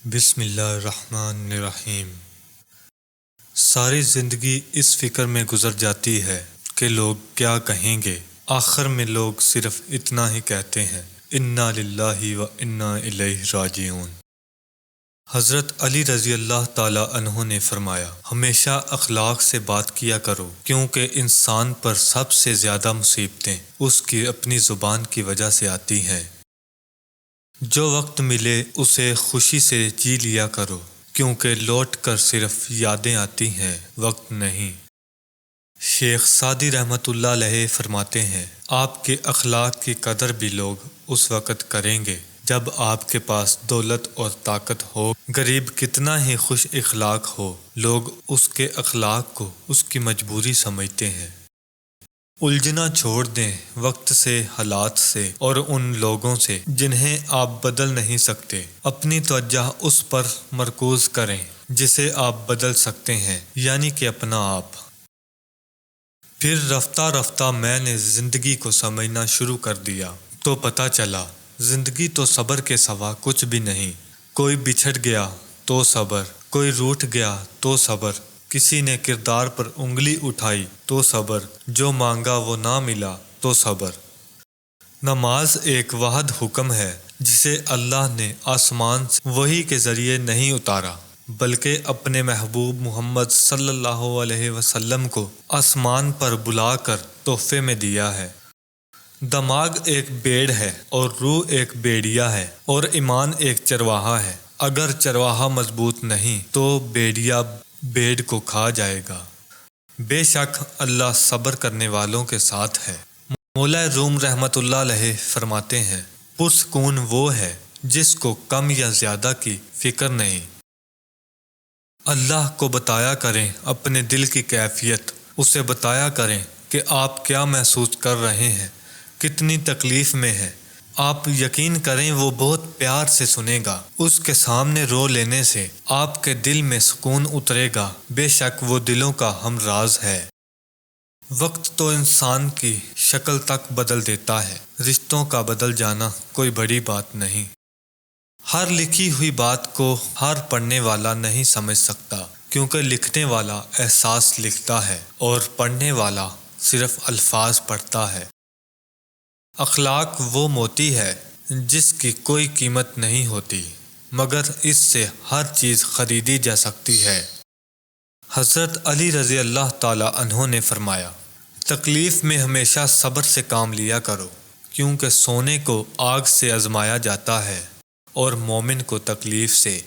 بسم اللہ الرحمن الرحیم۔ ساری زندگی اس فکر میں گزر جاتی ہے کہ لوگ کیا کہیں گے، آخر میں لوگ صرف اتنا ہی کہتے ہیں، انا للہ و انا الیہ راجعون۔ حضرت علی رضی اللہ تعالی عنہ نے فرمایا، ہمیشہ اخلاق سے بات کیا کرو، کیونکہ انسان پر سب سے زیادہ مصیبتیں اس کی اپنی زبان کی وجہ سے آتی ہیں۔ جو وقت ملے اسے خوشی سے جی لیا کرو، کیونکہ لوٹ کر صرف یادیں آتی ہیں، وقت نہیں۔ شیخ سعدی رحمۃ اللہ علیہ فرماتے ہیں، آپ کے اخلاق کی قدر بھی لوگ اس وقت کریں گے جب آپ کے پاس دولت اور طاقت ہو۔ غریب کتنا ہی خوش اخلاق ہو، لوگ اس کے اخلاق کو اس کی مجبوری سمجھتے ہیں۔ الجھنا چھوڑ دیں وقت سے، حالات سے اور ان لوگوں سے جنہیں آپ بدل نہیں سکتے۔ اپنی توجہ اس پر مرکوز کریں جسے آپ بدل سکتے ہیں، یعنی کہ اپنا آپ۔ پھر رفتہ رفتہ میں نے زندگی کو سمجھنا شروع کر دیا تو پتہ چلا زندگی تو صبر کے سوا کچھ بھی نہیں۔ کوئی بچھڑ گیا تو صبر، کوئی روٹھ گیا تو صبر، کسی نے کردار پر انگلی اٹھائی تو صبر، جو مانگا وہ نہ ملا تو صبر۔ نماز ایک واحد حکم ہے جسے اللہ نے آسمان سے وحی کے ذریعے نہیں اتارا، بلکہ اپنے محبوب محمد صلی اللہ علیہ وسلم کو آسمان پر بلا کر تحفے میں دیا ہے۔ دماغ ایک بیڑ ہے اور روح ایک بیڑیا ہے، اور ایمان ایک چرواہا ہے۔ اگر چرواہا مضبوط نہیں تو بیڑیا بیڑ کو کھا جائے گا۔ بے شک اللہ صبر کرنے والوں کے ساتھ ہے۔ مولا روم رحمۃ اللہ علیہ فرماتے ہیں، پرسکون وہ ہے جس کو کم یا زیادہ کی فکر نہیں۔ اللہ کو بتایا کریں اپنے دل کی کیفیت، اسے بتایا کریں کہ آپ کیا محسوس کر رہے ہیں، کتنی تکلیف میں ہیں۔ آپ یقین کریں وہ بہت پیار سے سنے گا۔ اس کے سامنے رو لینے سے آپ کے دل میں سکون اترے گا، بے شک وہ دلوں کا ہم راز ہے۔ وقت تو انسان کی شکل تک بدل دیتا ہے، رشتوں کا بدل جانا کوئی بڑی بات نہیں۔ ہر لکھی ہوئی بات کو ہر پڑھنے والا نہیں سمجھ سکتا، کیونکہ لکھنے والا احساس لکھتا ہے اور پڑھنے والا صرف الفاظ پڑھتا ہے۔ اخلاق وہ موتی ہے جس کی کوئی قیمت نہیں ہوتی، مگر اس سے ہر چیز خریدی جا سکتی ہے۔ حضرت علی رضی اللہ تعالی عنہ نے فرمایا، تکلیف میں ہمیشہ صبر سے کام لیا کرو، کیونکہ سونے کو آگ سے آزمایا جاتا ہے اور مومن کو تکلیف سے۔